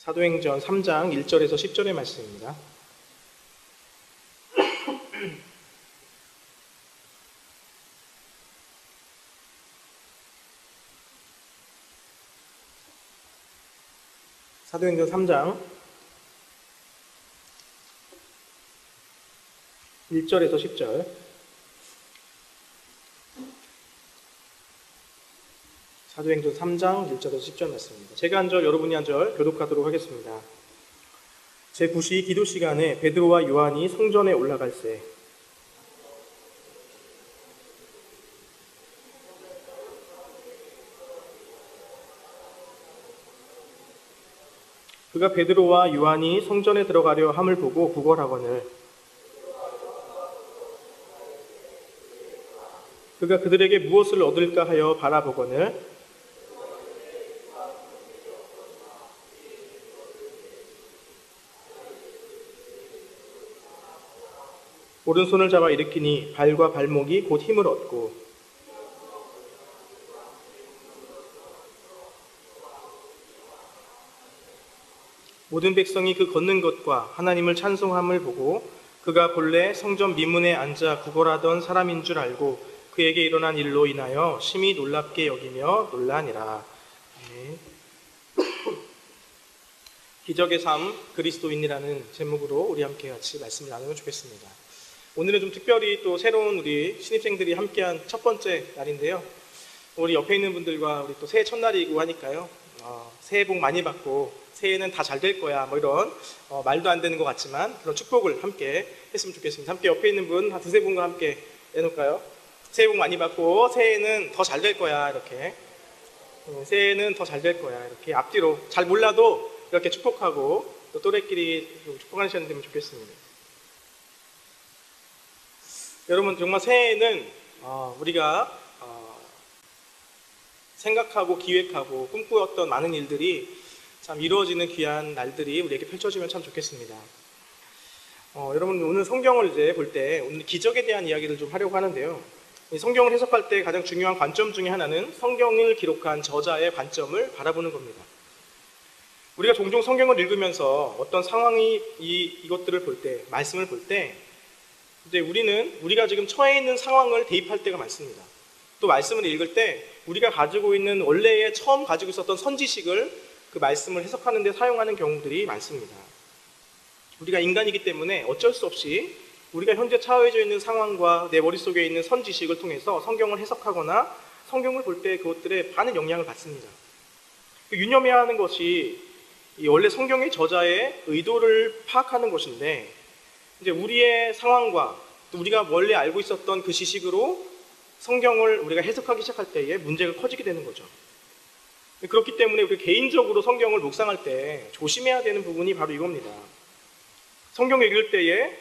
사도행전 3장 1절에서 10절의 말씀입니다. 사도행전 3장 1절에서 10절. 사도행전 3장 1절에서 10절 말씀입니다. 제가 한 절, 여러분이 한 절 교독하도록 하겠습니다. 제9시 기도 시간에 베드로와 요한이 성전에 올라갈새 그가 베드로와 요한이 성전에 들어가려 함을 보고 구걸하거늘 그가 그들에게 무엇을 얻을까 하여 바라보거늘 오른손을 잡아 일으키니 발과 발목이 곧 힘을 얻고 모든 백성이 그 걷는 것과 하나님을 찬송함을 보고 그가 본래 성전 미문에 앉아 구걸하던 사람인 줄 알고 그에게 일어난 일로 인하여 심히 놀랍게 여기며 놀라니라. 네. 기적의 삶 그리스도인이라는 제목으로 우리 함께 같이 말씀을 나누면 좋겠습니다. 오늘은 좀 특별히 또 새로운 우리 신입생들이 함께한 첫 번째 날인데요. 우리 옆에 있는 분들과 우리 또 새해 첫날이고 하니까요. 새해 복 많이 받고 새해는 다 잘 될 거야 뭐 이런 말도 안 되는 것 같지만 그런 축복을 함께 했으면 좋겠습니다. 함께 옆에 있는 분 한 두세 분과 함께 해놓을까요? 새해 복 많이 받고 새해는 더 잘 될 거야 이렇게 새해는 더 잘 될 거야 이렇게 앞뒤로 잘 몰라도 이렇게 축복하고 또 또래끼리 축복하시면 좋겠습니다. 여러분 정말 새해에는 우리가 생각하고 기획하고 꿈꾸었던 많은 일들이 참 이루어지는 귀한 날들이 우리에게 펼쳐지면 참 좋겠습니다. 여러분 오늘 성경을 이제 볼 때 오늘 기적에 대한 이야기를 좀 하려고 하는데요. 이 성경을 해석할 때 가장 중요한 관점 중에 하나는 성경을 기록한 저자의 관점을 바라보는 겁니다. 우리가 종종 성경을 읽으면서 어떤 상황이 이것들을 볼 때, 말씀을 볼 때 이제 우리가 지금 처해 있는 상황을 대입할 때가 많습니다. 또 말씀을 읽을 때 우리가 가지고 있는 원래의 처음 가지고 있었던 선지식을 그 말씀을 해석하는 데 사용하는 경우들이 많습니다. 우리가 인간이기 때문에 어쩔 수 없이 우리가 현재 처해져 있는 상황과 내 머릿속에 있는 선지식을 통해서 성경을 해석하거나 성경을 볼 때 그것들에 많은 영향을 받습니다. 유념해야 하는 것이 원래 성경의 저자의 의도를 파악하는 것인데 이제 우리의 상황과 또 우리가 원래 알고 있었던 그 지식으로 성경을 우리가 해석하기 시작할 때에 문제가 커지게 되는 거죠. 그렇기 때문에 우리 개인적으로 성경을 묵상할 때 조심해야 되는 부분이 바로 이겁니다. 성경을 읽을 때에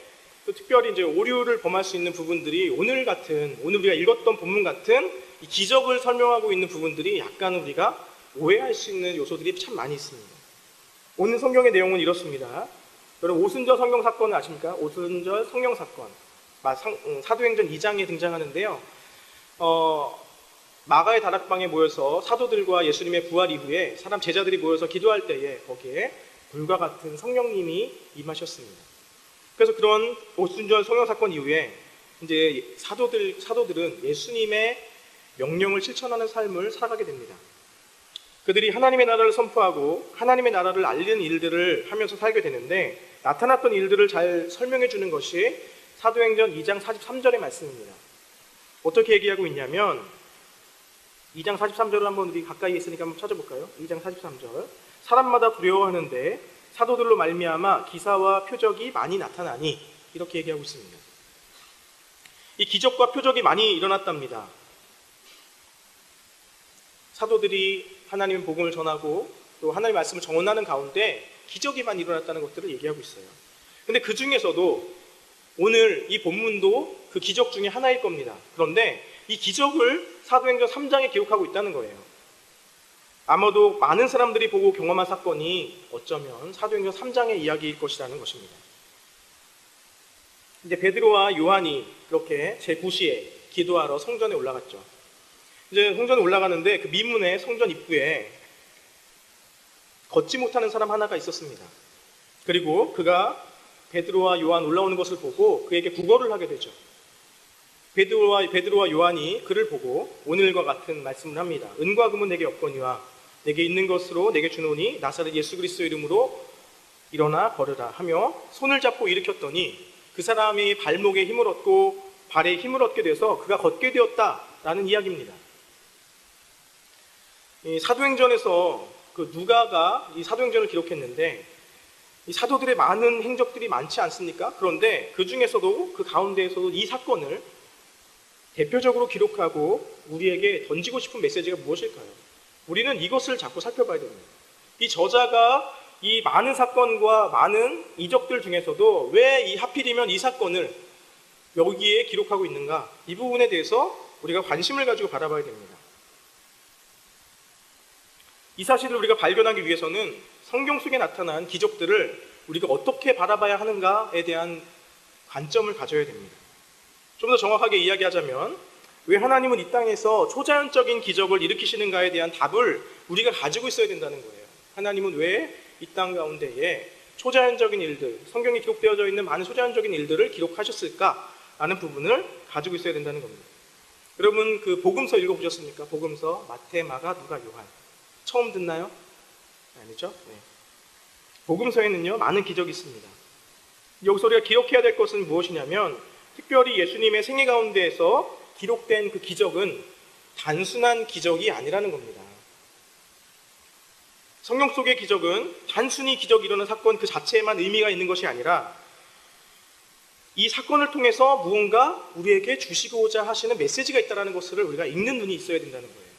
또 특별히 이제 오류를 범할 수 있는 부분들이 오늘 우리가 읽었던 본문 같은 이 기적을 설명하고 있는 부분들이 약간 우리가 오해할 수 있는 요소들이 참 많이 있습니다. 오늘 성경의 내용은 이렇습니다. 여러분 오순절 성경 사건을 아십니까? 오순절 성령 사건 사도행전 2장에 등장하는데요. 마가의 다락방에 모여서 사도들과 예수님의 부활 이후에 제자들이 모여서 기도할 때에 거기에 불과 같은 성령님이 임하셨습니다. 그래서 그런 오순절 성령 사건 이후에 이제 사도들은 예수님의 명령을 실천하는 삶을 살아가게 됩니다. 그들이 하나님의 나라를 선포하고 하나님의 나라를 알리는 일들을 하면서 살게 되는데 나타났던 일들을 잘 설명해 주는 것이 사도행전 2장 43절의 말씀입니다. 어떻게 얘기하고 있냐면 2장 43절을 한번 우리 가까이 있으니까 한번 찾아볼까요? 2장 43절 사람마다 두려워하는데 사도들로 말미암아 기사와 표적이 많이 나타나니 이렇게 얘기하고 있습니다. 이 기적과 표적이 많이 일어났답니다. 사도들이 하나님의 복음을 전하고 또 하나님의 말씀을 전하는 가운데 기적이 많이 일어났다는 것들을 얘기하고 있어요. 근데 그 중에서도 오늘 이 본문도 그 기적 중에 하나일 겁니다. 그런데 이 기적을 사도행전 3장에 기록하고 있다는 거예요. 아마도 많은 사람들이 보고 경험한 사건이 어쩌면 사도행전 3장의 이야기일 것이라는 것입니다. 이제 베드로와 요한이 그렇게 제9시에 기도하러 성전에 올라갔죠. 이제 성전에 올라가는데 그 미문의 성전 입구에 걷지 못하는 사람 하나가 있었습니다. 그리고 그가 베드로와 요한 올라오는 것을 보고 그에게 구걸을 하게 되죠. 베드로와 요한이 그를 보고 오늘과 같은 말씀을 합니다. 은과 금은 내게 없거니와 내게 있는 것으로 내게 주노니 나사렛 예수 그리스도 이름으로 일어나 걸으라 하며 손을 잡고 일으켰더니 그 사람이 발목에 힘을 얻고 발에 힘을 얻게 돼서 그가 걷게 되었다라는 이야기입니다. 이 사도행전에서 그 누가가 이 사도행전을 기록했는데 이 사도들의 많은 행적들이 많지 않습니까? 그런데 그 중에서도 그 가운데에서도 이 사건을 대표적으로 기록하고 우리에게 던지고 싶은 메시지가 무엇일까요? 우리는 이것을 자꾸 살펴봐야 됩니다. 이 저자가 이 많은 사건과 많은 이적들 중에서도 왜 이 하필이면 이 사건을 여기에 기록하고 있는가? 이 부분에 대해서 우리가 관심을 가지고 바라봐야 됩니다. 이 사실을 우리가 발견하기 위해서는 성경 속에 나타난 기적들을 우리가 어떻게 바라봐야 하는가에 대한 관점을 가져야 됩니다. 좀 더 정확하게 이야기하자면 왜 하나님은 이 땅에서 초자연적인 기적을 일으키시는가에 대한 답을 우리가 가지고 있어야 된다는 거예요. 하나님은 왜 이 땅 가운데에 초자연적인 일들, 성경에 기록되어져 있는 많은 초자연적인 일들을 기록하셨을까라는 부분을 가지고 있어야 된다는 겁니다. 여러분 그 복음서 읽어보셨습니까? 복음서 마태, 마가, 누가, 요한. 처음 듣나요? 아니죠? 네. 복음서에는요 많은 기적이 있습니다. 여기서 우리가 기억해야 될 것은 무엇이냐면 특별히 예수님의 생애 가운데에서 기록된 그 기적은 단순한 기적이 아니라는 겁니다. 성경 속의 기적은 단순히 기적이 일어난 사건 그 자체에만 의미가 있는 것이 아니라 이 사건을 통해서 무언가 우리에게 주시고자 하시는 메시지가 있다는 것을 우리가 읽는 눈이 있어야 된다는 거예요.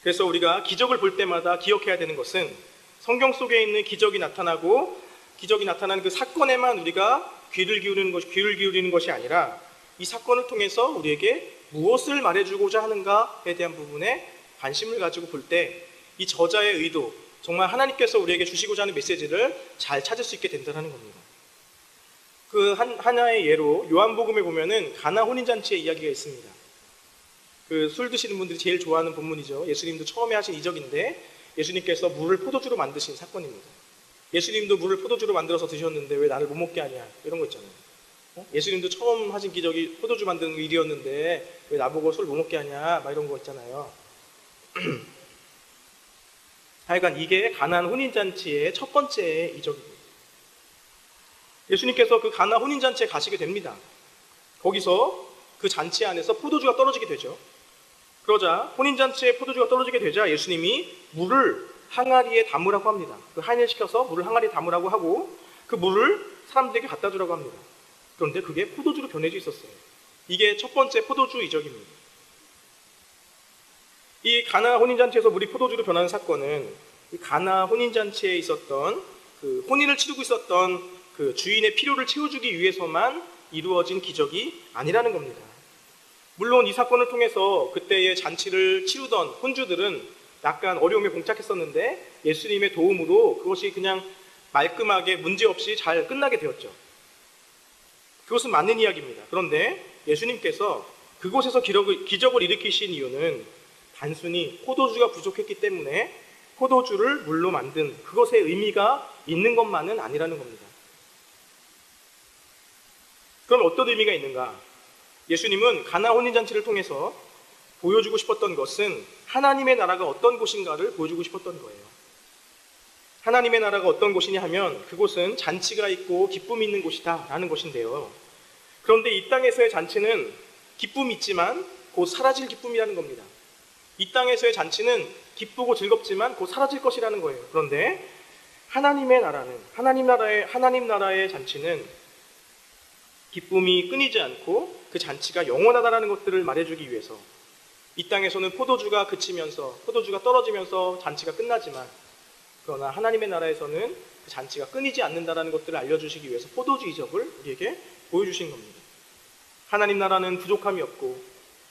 그래서 우리가 기적을 볼 때마다 기억해야 되는 것은 성경 속에 있는 기적이 나타나고 기적이 나타나는 그 사건에만 우리가 귀를 기울이는 것이 아니라 이 사건을 통해서 우리에게 무엇을 말해주고자 하는가에 대한 부분에 관심을 가지고 볼 때 이 저자의 의도, 정말 하나님께서 우리에게 주시고자 하는 메시지를 잘 찾을 수 있게 된다는 겁니다. 그 하나의 예로 요한복음에 보면은 가나 혼인잔치의 이야기가 있습니다. 그 술 드시는 분들이 제일 좋아하는 본문이죠. 예수님도 처음에 하신 이적인데 예수님께서 물을 포도주로 만드신 사건입니다. 예수님도 물을 포도주로 만들어서 드셨는데 왜 나를 못 먹게 하냐 이런 거 있잖아요. 예수님도 처음 하신 기적이 포도주 만드는 일이었는데 왜 나보고 술 못 먹게 하냐 막 이런 거 있잖아요. 하여간 이게 가나안 혼인잔치의 첫 번째 이적입니다. 예수님께서 그 가나안 혼인잔치에 가시게 됩니다. 거기서 그 잔치 안에서 포도주가 떨어지게 되죠. 그러자 혼인잔치에 포도주가 떨어지게 되자 예수님이 물을 항아리에 담으라고 합니다. 그 한일 시켜서 물을 항아리에 담으라고 하고 그 물을 사람들에게 갖다 주라고 합니다. 그런데 그게 포도주로 변해져 있었어요. 이게 첫 번째 포도주 이적입니다. 이 가나 혼인잔치에서 물이 포도주로 변하는 사건은 이 가나 혼인잔치에 있었던 그 혼인을 치르고 있었던 그 주인의 필요를 채워주기 위해서만 이루어진 기적이 아니라는 겁니다. 물론 이 사건을 통해서 그때의 잔치를 치르던 혼주들은 약간 어려움에 봉착했었는데 예수님의 도움으로 그것이 그냥 말끔하게 문제없이 잘 끝나게 되었죠. 그것은 맞는 이야기입니다. 그런데 예수님께서 그곳에서 기적을 일으키신 이유는 단순히 포도주가 부족했기 때문에 포도주를 물로 만든 그것의 의미가 있는 것만은 아니라는 겁니다. 그럼 어떤 의미가 있는가? 예수님은 가나 혼인잔치를 통해서 보여주고 싶었던 것은 하나님의 나라가 어떤 곳인가를 보여주고 싶었던 거예요. 하나님의 나라가 어떤 곳이냐 하면 그곳은 잔치가 있고 기쁨이 있는 곳이다 라는 것인데요. 그런데 이 땅에서의 잔치는 기쁨이 있지만 곧 사라질 기쁨이라는 겁니다. 이 땅에서의 잔치는 기쁘고 즐겁지만 곧 사라질 것이라는 거예요. 그런데 하나님 나라의 잔치는 기쁨이 끊이지 않고 그 잔치가 영원하다라는 것들을 말해주기 위해서 이 땅에서는 포도주가 떨어지면서 잔치가 끝나지만 그러나 하나님의 나라에서는 그 잔치가 끊이지 않는다라는 것들을 알려주시기 위해서 포도주 이적을 우리에게 보여주신 겁니다. 하나님 나라는 부족함이 없고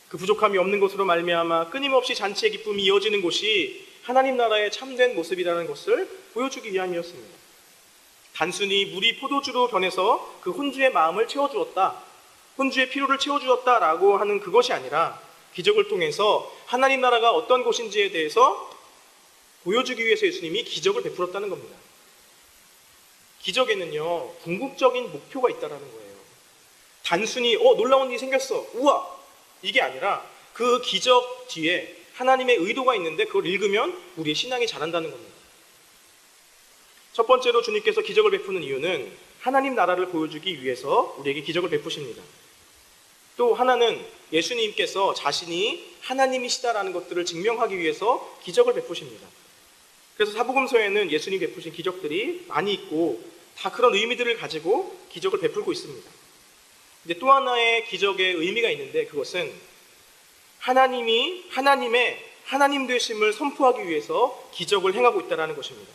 그 부족함이 없는 것으로 말미암아 끊임없이 잔치의 기쁨이 이어지는 곳이 하나님 나라의 참된 모습이라는 것을 보여주기 위함이었습니다. 단순히 물이 포도주로 변해서 그 혼주의 마음을 채워주었다, 혼주의 필요를 채워주었다라고 하는 그것이 아니라 기적을 통해서 하나님 나라가 어떤 곳인지에 대해서 보여주기 위해서 예수님이 기적을 베풀었다는 겁니다. 기적에는요, 궁극적인 목표가 있다는 거예요. 단순히 놀라운 일이 생겼어, 우와, 이게 아니라 그 기적 뒤에 하나님의 의도가 있는데 그걸 읽으면 우리의 신앙이 자란다는 겁니다. 첫 번째로 주님께서 기적을 베푸는 이유는 하나님 나라를 보여주기 위해서 우리에게 기적을 베푸십니다. 또 하나는 예수님께서 자신이 하나님이시다라는 것들을 증명하기 위해서 기적을 베푸십니다. 그래서 사복음서에는 예수님 베푸신 기적들이 많이 있고 다 그런 의미들을 가지고 기적을 베풀고 있습니다. 근데 또 하나의 기적의 의미가 있는데 그것은 하나님이 하나님의 하나님 되심을 선포하기 위해서 기적을 행하고 있다는 것입니다.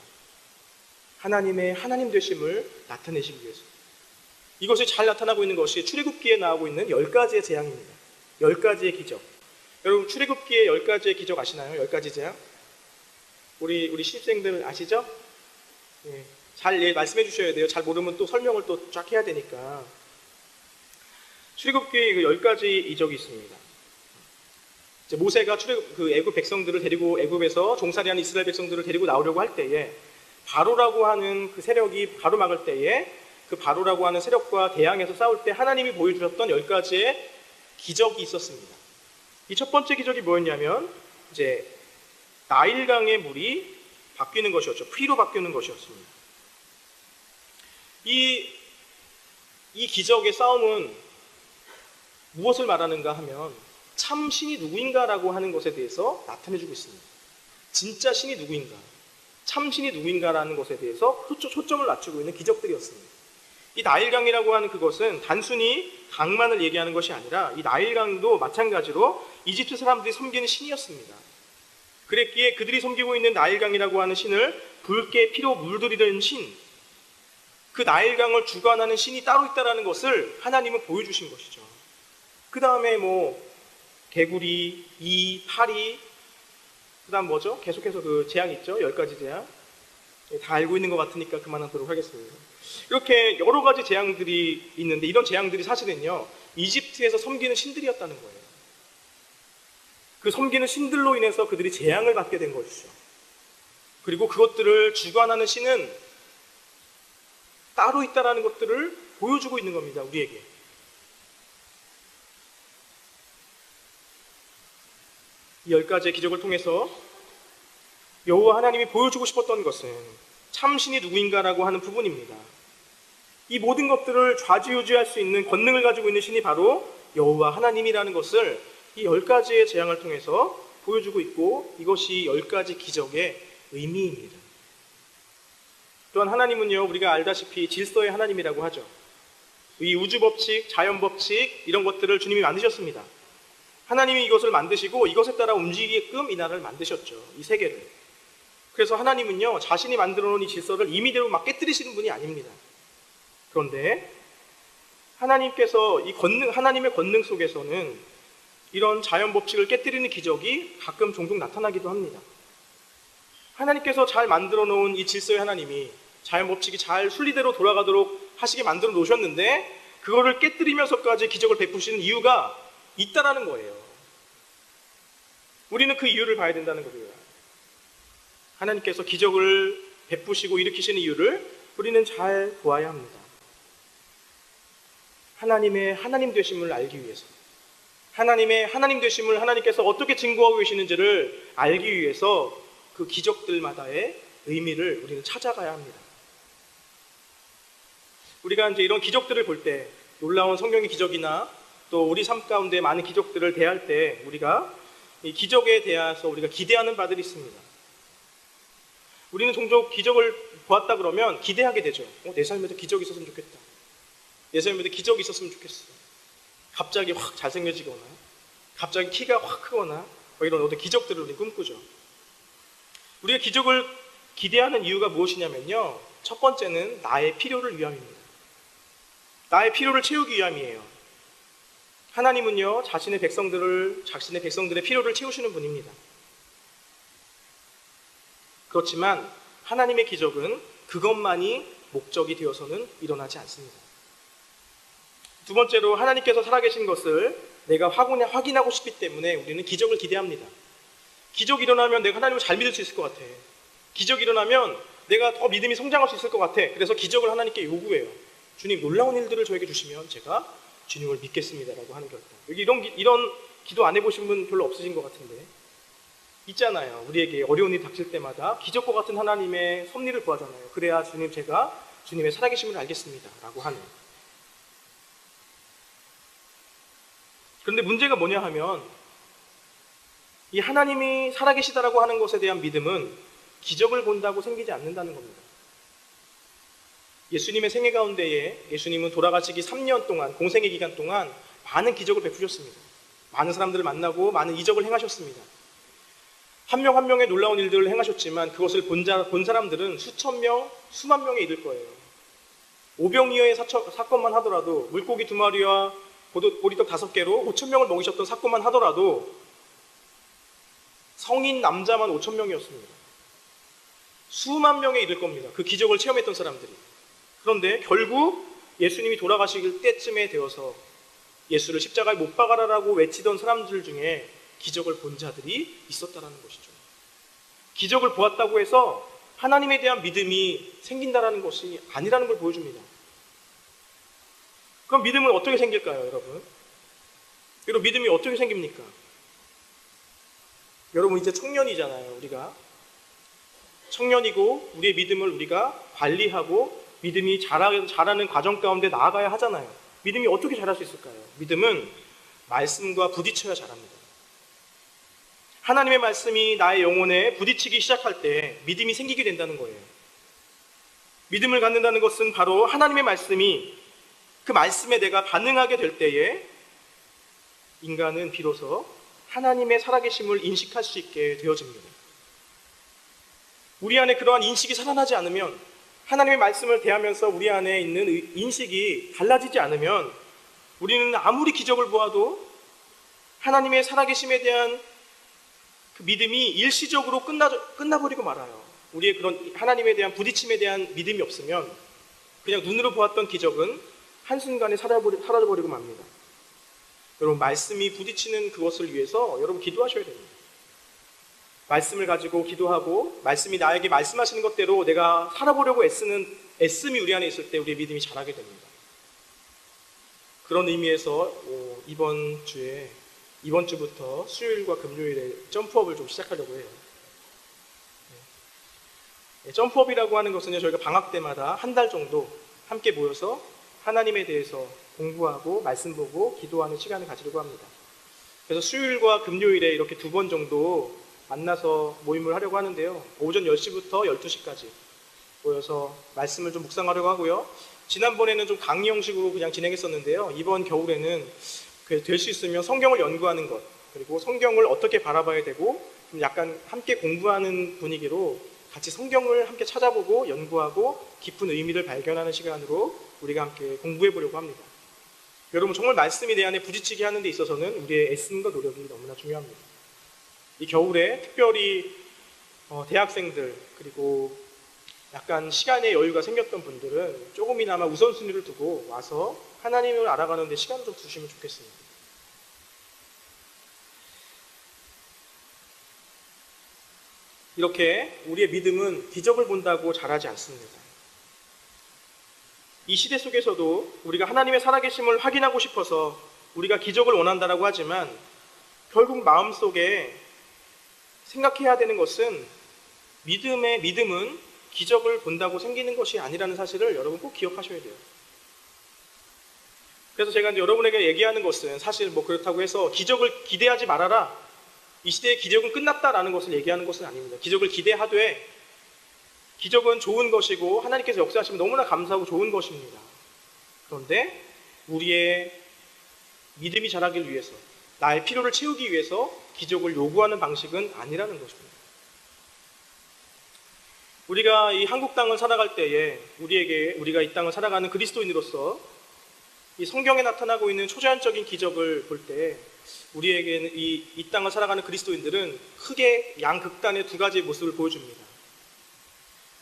하나님의 하나님 되심을 나타내시기 위해서. 이것이 잘 나타나고 있는 것이 출애굽기에 나오고 있는 10가지의 재앙입니다. 10가지의 기적. 여러분 출애굽기의 10가지의 기적 아시나요? 10가지 재앙? 우리 신입생들 아시죠? 네. 잘 말씀해 주셔야 돼요. 잘 모르면 또 설명을 또 쫙 해야 되니까. 출애굽기에 그 10가지 이적이 있습니다. 이제 모세가 애굽 백성들을 데리고 애굽에서 종살이하는 이스라엘 백성들을 데리고 나오려고 할 때에 바로라고 하는 그 세력이 가로막을 때에 그 바로라고 하는 세력과 대항해서 싸울 때 하나님이 보여주셨던 10가지의 기적이 있었습니다. 이 첫 번째 기적이 뭐였냐면 이제 나일강의 물이 바뀌는 것이었죠. 피로 바뀌는 것이었습니다. 이 기적의 싸움은 무엇을 말하는가 하면 참 신이 누구인가라고 하는 것에 대해서 나타내주고 있습니다. 진짜 신이 누구인가, 참 신이 누구인가라는 것에 대해서 초점을 맞추고 있는 기적들이었습니다. 이 나일강이라고 하는 그것은 단순히 강만을 얘기하는 것이 아니라 이 나일강도 마찬가지로 이집트 사람들이 섬기는 신이었습니다. 그랬기에 그들이 섬기고 있는 나일강이라고 하는 신을 붉게 피로 물들이던 신, 그 나일강을 주관하는 신이 따로 있다는 것을 하나님은 보여주신 것이죠. 그 다음에 개구리, 이, 파리, 그 다음 뭐죠? 계속해서 그 재앙 있죠? 10가지 재앙. 다 알고 있는 것 같으니까 그만하도록 하겠습니다. 이렇게 여러 가지 재앙들이 있는데 이런 재앙들이 사실은요, 이집트에서 섬기는 신들이었다는 거예요. 그 섬기는 신들로 인해서 그들이 재앙을 받게 된 것이죠. 그리고 그것들을 주관하는 신은 따로 있다는 것들을 보여주고 있는 겁니다, 우리에게. 이 10가지의 기적을 통해서 여호와 하나님이 보여주고 싶었던 것은 참신이 누구인가라고 하는 부분입니다. 이 모든 것들을 좌지우지할 수 있는 권능을 가지고 있는 신이 바로 여호와 하나님이라는 것을 이 10가지의 재앙을 통해서 보여주고 있고, 이것이 10가지 기적의 의미입니다. 또한 하나님은요, 우리가 알다시피 질서의 하나님이라고 하죠. 이 우주법칙, 자연법칙 이런 것들을 주님이 만드셨습니다. 하나님이 이것을 만드시고 이것에 따라 움직이게끔 이 나라를 만드셨죠. 이 세계를. 그래서 하나님은요, 자신이 만들어 놓은 이 질서를 임의대로 막 깨뜨리시는 분이 아닙니다. 그런데 하나님께서 하나님의 권능 속에서는 이런 자연법칙을 깨뜨리는 기적이 가끔 종종 나타나기도 합니다. 하나님께서 잘 만들어 놓은 이 질서의 하나님이 자연법칙이 잘 순리대로 돌아가도록 하시게 만들어 놓으셨는데 그거를 깨뜨리면서까지 기적을 베푸시는 이유가 있다라는 거예요. 우리는 그 이유를 봐야 된다는 겁니다. 하나님께서 기적을 베푸시고 일으키시는 이유를 우리는 잘 보아야 합니다. 하나님의 하나님 되심을 알기 위해서, 하나님의 하나님 되심을 하나님께서 어떻게 증거하고 계시는지를 알기 위해서 그 기적들마다의 의미를 우리는 찾아가야 합니다. 우리가 이제 이런 기적들을 볼 때, 놀라운 성경의 기적이나 또 우리 삶 가운데 많은 기적들을 대할 때 우리가 이 기적에 대해서 우리가 기대하는 바들이 있습니다. 우리는 종종 기적을 보았다 그러면 기대하게 되죠. 내 삶에도 기적이 있었으면 좋겠다. 내 삶에도 기적이 있었으면 좋겠어. 갑자기 확 잘생겨지거나 갑자기 키가 확 크거나 이런 어떤 기적들을 우리 꿈꾸죠. 우리가 기적을 기대하는 이유가 무엇이냐면요, 첫 번째는 나의 필요를 위함입니다. 나의 필요를 채우기 위함이에요. 하나님은요, 자신의 백성들의 필요를 채우시는 분입니다. 그렇지만 하나님의 기적은 그것만이 목적이 되어서는 일어나지 않습니다. 두 번째로 하나님께서 살아계신 것을 내가 확인하고 싶기 때문에 우리는 기적을 기대합니다. 기적이 일어나면 내가 하나님을 잘 믿을 수 있을 것 같아. 기적이 일어나면 내가 더 믿음이 성장할 수 있을 것 같아. 그래서 기적을 하나님께 요구해요. 주님, 놀라운 일들을 저에게 주시면 제가 주님을 믿겠습니다라고 하는 결단. 여기 이런 기도 안 해보신 분 별로 없으신 것 같은데, 있잖아요. 우리에게 어려운 일이 닥칠 때마다 기적과 같은 하나님의 섭리를 구하잖아요. 그래야 주님, 제가 주님의 살아계심을 알겠습니다 라고 하는. 그런데 문제가 뭐냐 하면, 이 하나님이 살아계시다라고 하는 것에 대한 믿음은 기적을 본다고 생기지 않는다는 겁니다. 예수님의 생애 가운데에 예수님은 돌아가시기 3년 동안, 공생의 기간 동안 많은 기적을 베푸셨습니다. 많은 사람들을 만나고 많은 이적을 행하셨습니다. 한 명 한 명의 놀라운 일들을 행하셨지만 그것을 본 사람들은 수천 명, 수만 명에 이를 거예요. 오병이어의 사건만 하더라도, 물고기 2마리와 보리떡 5개로 5천 명을 먹이셨던 사건만 하더라도 성인 남자만 5천 명이었습니다. 수만 명에 이를 겁니다. 그 기적을 체험했던 사람들이. 그런데 결국 예수님이 돌아가실 때쯤에 되어서 예수를 십자가에 못 박아라라고 외치던 사람들 중에 기적을 본 자들이 있었다라는 것이죠. 기적을 보았다고 해서 하나님에 대한 믿음이 생긴다라는 것이 아니라는 걸 보여줍니다. 그럼 믿음은 어떻게 생길까요, 여러분? 여러분, 믿음이 어떻게 생깁니까? 여러분, 이제 청년이잖아요, 우리가. 청년이고 우리의 믿음을 우리가 관리하고 믿음이 자라는 과정 가운데 나아가야 하잖아요. 믿음이 어떻게 자랄 수 있을까요? 믿음은 말씀과 부딪혀야 자랍니다. 하나님의 말씀이 나의 영혼에 부딪히기 시작할 때 믿음이 생기게 된다는 거예요. 믿음을 갖는다는 것은 바로 하나님의 말씀이, 그 말씀에 내가 반응하게 될 때에 인간은 비로소 하나님의 살아계심을 인식할 수 있게 되어집니다. 우리 안에 그러한 인식이 살아나지 않으면, 하나님의 말씀을 대하면서 우리 안에 있는 인식이 달라지지 않으면 우리는 아무리 기적을 보아도 하나님의 살아계심에 대한 그 믿음이 일시적으로 끝나버리고 말아요. 우리의 그런 하나님에 대한 부딪힘에 대한 믿음이 없으면 그냥 눈으로 보았던 기적은 한순간에 사라져버리고 맙니다. 여러분, 말씀이 부딪히는 그것을 위해서 여러분 기도하셔야 됩니다. 말씀을 가지고 기도하고 말씀이 나에게 말씀하시는 것대로 내가 살아보려고 애씀이 우리 안에 있을 때 우리의 믿음이 자라게 됩니다. 그런 의미에서 이번 주부터 수요일과 금요일에 점프업을 좀 시작하려고 해요. 점프업이라고 하는 것은 저희가 방학 때마다 한 달 정도 함께 모여서 하나님에 대해서 공부하고 말씀 보고 기도하는 시간을 가지려고 합니다. 그래서 수요일과 금요일에 이렇게 2번 정도 만나서 모임을 하려고 하는데요. 오전 10시부터 12시까지 모여서 말씀을 좀 묵상하려고 하고요. 지난번에는 좀 강의 형식으로 그냥 진행했었는데요. 이번 겨울에는 될 수 있으면 성경을 연구하는 것, 그리고 성경을 어떻게 바라봐야 되고 좀 약간 함께 공부하는 분위기로 같이 성경을 함께 찾아보고 연구하고 깊은 의미를 발견하는 시간으로 우리가 함께 공부해 보려고 합니다. 여러분, 정말 말씀이 내 안에 부딪히게 하는 데 있어서는 우리의 애씀과 노력이 너무나 중요합니다. 이 겨울에 특별히 대학생들, 그리고 약간 시간의 여유가 생겼던 분들은 조금이나마 우선순위를 두고 와서 하나님을 알아가는 데 시간을 좀 두시면 좋겠습니다. 이렇게 우리의 믿음은 기적을 본다고 자라지 않습니다. 이 시대 속에서도 우리가 하나님의 살아계심을 확인하고 싶어서 우리가 기적을 원한다라고 하지만 결국 마음속에 생각해야 되는 것은 믿음은 기적을 본다고 생기는 것이 아니라는 사실을 여러분 꼭 기억하셔야 돼요. 그래서 제가 이제 여러분에게 얘기하는 것은 사실 그렇다고 해서 기적을 기대하지 말아라, 이 시대의 기적은 끝났다라는 것을 얘기하는 것은 아닙니다. 기적을 기대하되, 기적은 좋은 것이고 하나님께서 역사하시면 너무나 감사하고 좋은 것입니다. 그런데 우리의 믿음이 자라기 위해서, 나의 필요를 채우기 위해서 기적을 요구하는 방식은 아니라는 것입니다. 우리가 이 한국 땅을 살아갈 때에 우리가 이 땅을 살아가는 그리스도인으로서 이 성경에 나타나고 있는 초자연적인 기적을 볼 때 우리에게는 이 땅을 살아가는 그리스도인들은 크게 양극단의 2가지의 모습을 보여줍니다.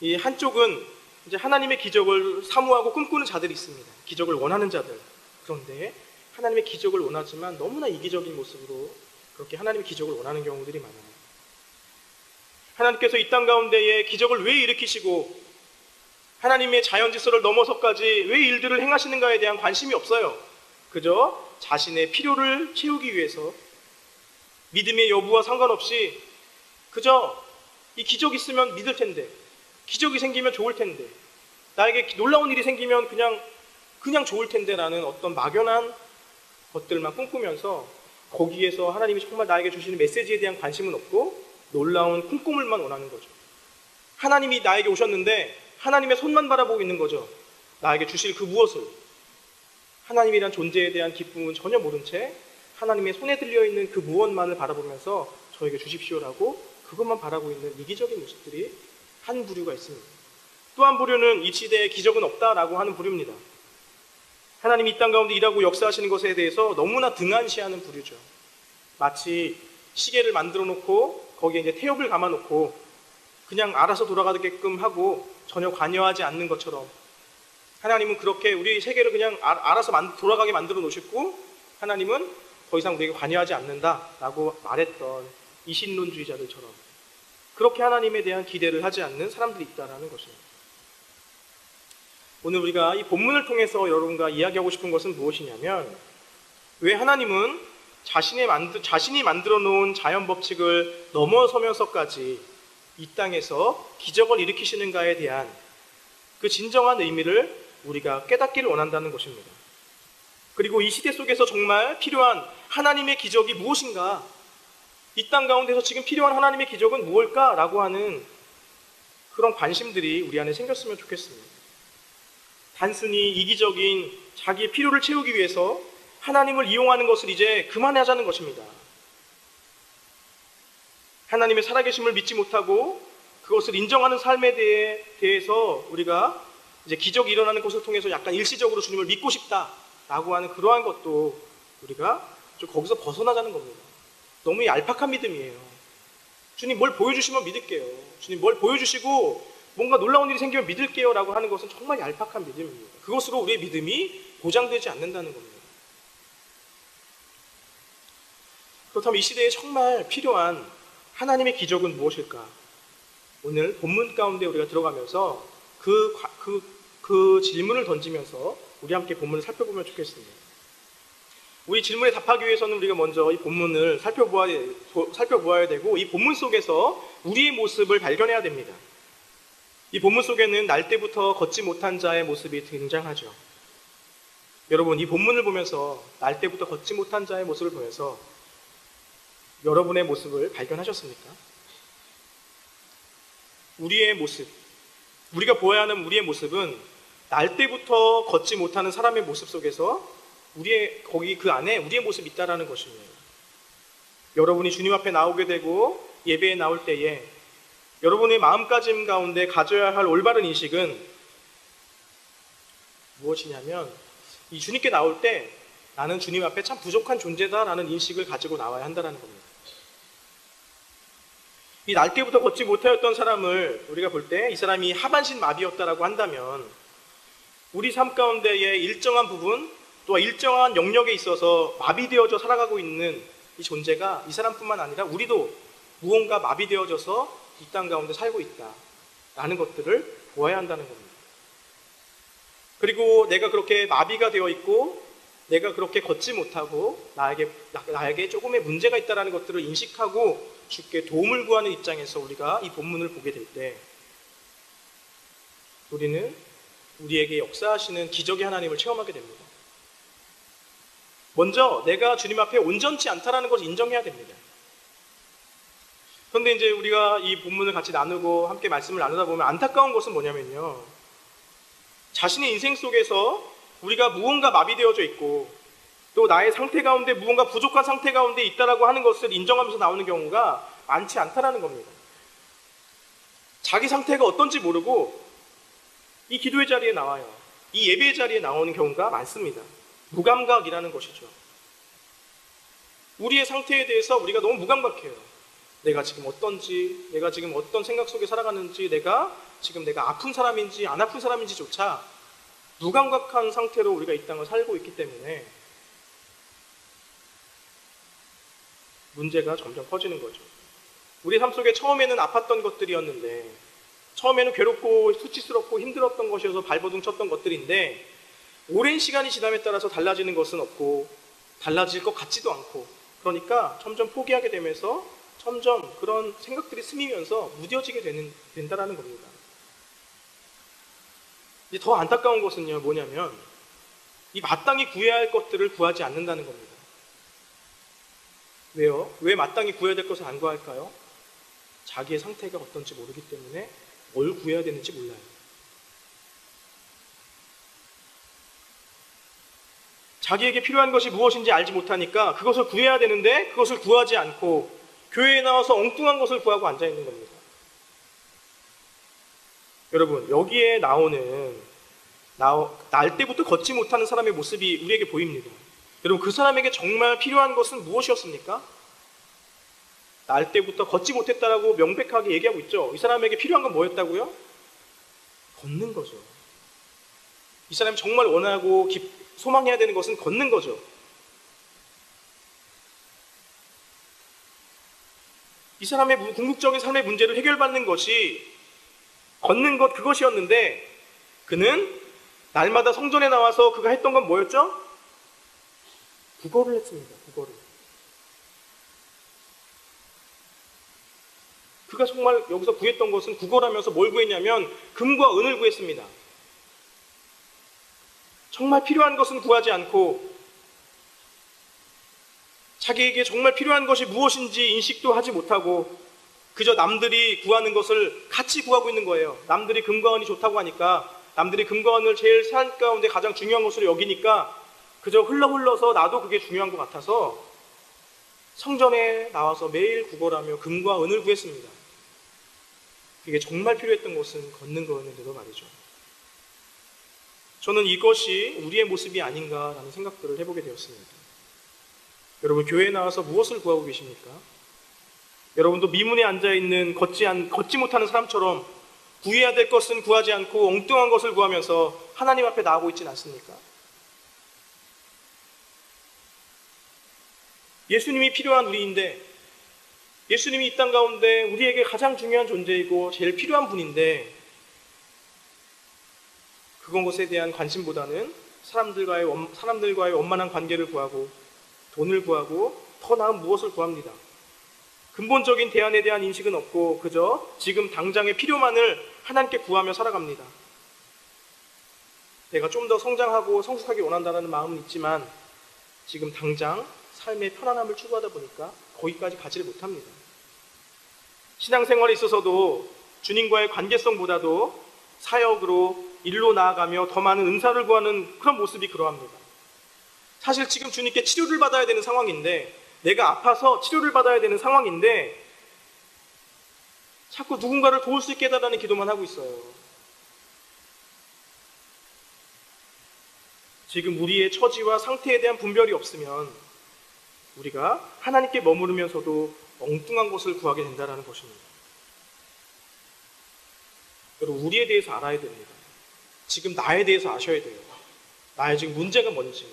이 한쪽은 이제 하나님의 기적을 사모하고 꿈꾸는 자들이 있습니다. 기적을 원하는 자들. 그런데 하나님의 기적을 원하지만 너무나 이기적인 모습으로 그렇게 하나님의 기적을 원하는 경우들이 많아요. 하나님께서 이 땅 가운데에 기적을 왜 일으키시고 하나님의 자연 질서를 넘어서까지 왜 일들을 행하시는가에 대한 관심이 없어요. 그저 자신의 필요를 채우기 위해서 믿음의 여부와 상관없이 그저 이 기적이 있으면 믿을 텐데, 기적이 생기면 좋을 텐데, 나에게 놀라운 일이 생기면 그냥 좋을 텐데라는 어떤 막연한 것들만 꿈꾸면서 거기에서 하나님이 정말 나에게 주시는 메시지에 대한 관심은 없고 놀라운 꿈꾸물만 원하는 거죠. 하나님이 나에게 오셨는데 하나님의 손만 바라보고 있는 거죠. 나에게 주실 그 무엇을, 하나님이란 존재에 대한 기쁨은 전혀 모른 채 하나님의 손에 들려있는 그 무엇만을 바라보면서 저에게 주십시오라고 그것만 바라고 있는 이기적인 모습들이 한 부류가 있습니다. 또 한 부류는 이 시대에 기적은 없다라고 하는 부류입니다. 하나님이 이 땅 가운데 일하고 역사하시는 것에 대해서 너무나 등한시하는 부류죠. 마치 시계를 만들어 놓고 거기에 이제 태엽을 감아 놓고 그냥 알아서 돌아가게끔 하고 전혀 관여하지 않는 것처럼 하나님은 그렇게 우리 세계를 그냥 알아서 돌아가게 만들어 놓으셨고 하나님은 더 이상 우리에게 관여하지 않는다라고 말했던 이신론주의자들처럼 그렇게 하나님에 대한 기대를 하지 않는 사람들이 있다는 것입니다. 오늘 우리가 이 본문을 통해서 여러분과 이야기하고 싶은 것은 무엇이냐면 왜 하나님은 자신이 만들어 놓은 자연 법칙을 넘어서면서까지 이 땅에서 기적을 일으키시는가에 대한 그 진정한 의미를 우리가 깨닫기를 원한다는 것입니다. 그리고 이 시대 속에서 정말 필요한 하나님의 기적이 무엇인가, 이 땅 가운데서 지금 필요한 하나님의 기적은 무엇일까라고 하는 그런 관심들이 우리 안에 생겼으면 좋겠습니다. 단순히 이기적인 자기의 필요를 채우기 위해서 하나님을 이용하는 것을 이제 그만하자는 것입니다. 하나님의 살아계심을 믿지 못하고 그것을 인정하는 삶에 대해서 우리가 이제 기적이 일어나는 것을 통해서 약간 일시적으로 주님을 믿고 싶다라고 하는 그러한 것도 우리가 좀 거기서 벗어나자는 겁니다. 너무 얄팍한 믿음이에요. 주님 뭘 보여주시면 믿을게요. 주님 뭘 보여주시고 뭔가 놀라운 일이 생기면 믿을게요 라고 하는 것은 정말 얄팍한 믿음입니다. 그것으로 우리의 믿음이 보장되지 않는다는 겁니다. 그렇다면 이 시대에 정말 필요한 하나님의 기적은 무엇일까? 오늘 본문 가운데 우리가 들어가면서 그 질문을 던지면서 우리 함께 본문을 살펴보면 좋겠습니다. 우리 질문에 답하기 위해서는 우리가 먼저 이 본문을 살펴보아야 되고 이 본문 속에서 우리의 모습을 발견해야 됩니다. 이 본문 속에는 날 때부터 걷지 못한 자의 모습이 등장하죠. 여러분 이 본문을 보면서 날 때부터 걷지 못한 자의 모습을 보면서 여러분의 모습을 발견하셨습니까? 우리의 모습, 우리가 보아야 하는 우리의 모습은 날 때부터 걷지 못하는 사람의 모습 속에서 거기 그 안에 우리의 모습이 있다라는 것입니다. 여러분이 주님 앞에 나오게 되고 예배에 나올 때에 여러분의 마음가짐 가운데 가져야 할 올바른 인식은 무엇이냐면 이 주님께 나올 때 나는 주님 앞에 참 부족한 존재다라는 인식을 가지고 나와야 한다는 겁니다. 이 날 때부터 걷지 못하였던 사람을 우리가 볼 때 이 사람이 하반신 마비였다라고 한다면 우리 삶 가운데의 일정한 부분 또 일정한 영역에 있어서 마비되어져 살아가고 있는 이 존재가 이 사람뿐만 아니라 우리도 무언가 마비되어져서 이 땅 가운데 살고 있다라는 것들을 보아야 한다는 겁니다. 그리고 내가 그렇게 마비가 되어 있고 내가 그렇게 걷지 못하고 나에게 조금의 문제가 있다는 것들을 인식하고 주께 도움을 구하는 입장에서 우리가 이 본문을 보게 될 때 우리는 우리에게 역사하시는 기적의 하나님을 체험하게 됩니다. 먼저 내가 주님 앞에 온전치 않다라는 것을 인정해야 됩니다. 그런데 이제 우리가 이 본문을 같이 나누고 함께 말씀을 나누다 보면 안타까운 것은 뭐냐면요, 자신의 인생 속에서 우리가 무언가 마비되어져 있고 또 나의 상태 가운데 무언가 부족한 상태 가운데 있다라고 하는 것을 인정하면서 나오는 경우가 많지 않다라는 겁니다. 자기 상태가 어떤지 모르고 이 기도의 자리에 나와요. 이 예배의 자리에 나오는 경우가 많습니다. 무감각이라는 것이죠. 우리의 상태에 대해서 우리가 너무 무감각해요. 내가 지금 어떤지, 내가 지금 어떤 생각 속에 살아가는지, 내가 아픈 사람인지 안 아픈 사람인지조차 무감각한 상태로 우리가 이 땅을 살고 있기 때문에 문제가 점점 커지는 거죠. 우리 삶 속에 처음에는 아팠던 것들이었는데, 처음에는 괴롭고 수치스럽고 힘들었던 것이어서 발버둥 쳤던 것들인데, 오랜 시간이 지남에 따라서 달라지는 것은 없고 달라질 것 같지도 않고, 그러니까 점점 포기하게 되면서 점점 그런 생각들이 스미면서 무뎌지게 된다라는 겁니다. 이제 더 안타까운 것은요, 뭐냐면 이 마땅히 구해야 할 것들을 구하지 않는다는 겁니다. 왜요? 왜 마땅히 구해야 될 것을 안 구할까요? 자기의 상태가 어떤지 모르기 때문에 뭘 구해야 되는지 몰라요. 자기에게 필요한 것이 무엇인지 알지 못하니까 그것을 구해야 되는데 그것을 구하지 않고 교회에 나와서 엉뚱한 것을 구하고 앉아있는 겁니다. 여러분, 여기에 나오는 날 때부터 걷지 못하는 사람의 모습이 우리에게 보입니다. 여러분, 그 사람에게 정말 필요한 것은 무엇이었습니까? 날 때부터 걷지 못했다라고 명백하게 얘기하고 있죠. 이 사람에게 필요한 건 뭐였다고요? 걷는 거죠. 이 사람이 정말 원하고 소망해야 되는 것은 걷는 거죠. 이 사람의 궁극적인 삶의 문제를 해결받는 것이 걷는 것, 그것이었는데, 그는 날마다 성전에 나와서 그가 했던 건 뭐였죠? 국어를 했습니다. 국어를. 그가 정말 여기서 구했던 것은 국어라면서 뭘 구했냐면 금과 은을 구했습니다. 정말 필요한 것은 구하지 않고 자기에게 정말 필요한 것이 무엇인지 인식도 하지 못하고 그저 남들이 구하는 것을 같이 구하고 있는 거예요. 남들이 금과 은이 좋다고 하니까, 남들이 금과 은을 제일 삶 가운데 가장 중요한 것으로 여기니까 그저 흘러서 나도 그게 중요한 것 같아서 성전에 나와서 매일 구걸하며 금과 은을 구했습니다. 그게 정말 필요했던 것은 걷는 거였는데도 말이죠. 저는 이것이 우리의 모습이 아닌가라는 생각들을 해보게 되었습니다. 여러분, 교회에 나와서 무엇을 구하고 계십니까? 여러분도 미문에 앉아있는 걷지 못하는 사람처럼 구해야 될 것은 구하지 않고 엉뚱한 것을 구하면서 하나님 앞에 나오고 있지는 않습니까? 예수님이 필요한 우리인데, 예수님이 이 땅 가운데 우리에게 가장 중요한 존재이고 제일 필요한 분인데, 그것에 대한 관심보다는 사람들과의 원만한 관계를 구하고 돈을 구하고 더 나은 무엇을 구합니다. 근본적인 대안에 대한 인식은 없고 그저 지금 당장의 필요만을 하나님께 구하며 살아갑니다. 내가 좀 더 성장하고 성숙하기 원한다는 마음은 있지만 지금 당장 삶의 편안함을 추구하다 보니까 거기까지 가지를 못합니다. 신앙생활에 있어서도 주님과의 관계성보다도 사역으로 일로 나아가며 더 많은 은사를 구하는 그런 모습이 그러합니다. 사실 지금 주님께 치료를 받아야 되는 상황인데, 내가 아파서 치료를 받아야 되는 상황인데 자꾸 누군가를 도울 수 있게 해달라는 기도만 하고 있어요. 지금 우리의 처지와 상태에 대한 분별이 없으면 우리가 하나님께 머무르면서도 엉뚱한 것을 구하게 된다는 것입니다. 여러분, 우리에 대해서 알아야 됩니다. 지금 나에 대해서 아셔야 돼요. 나의 지금 문제가 뭔지.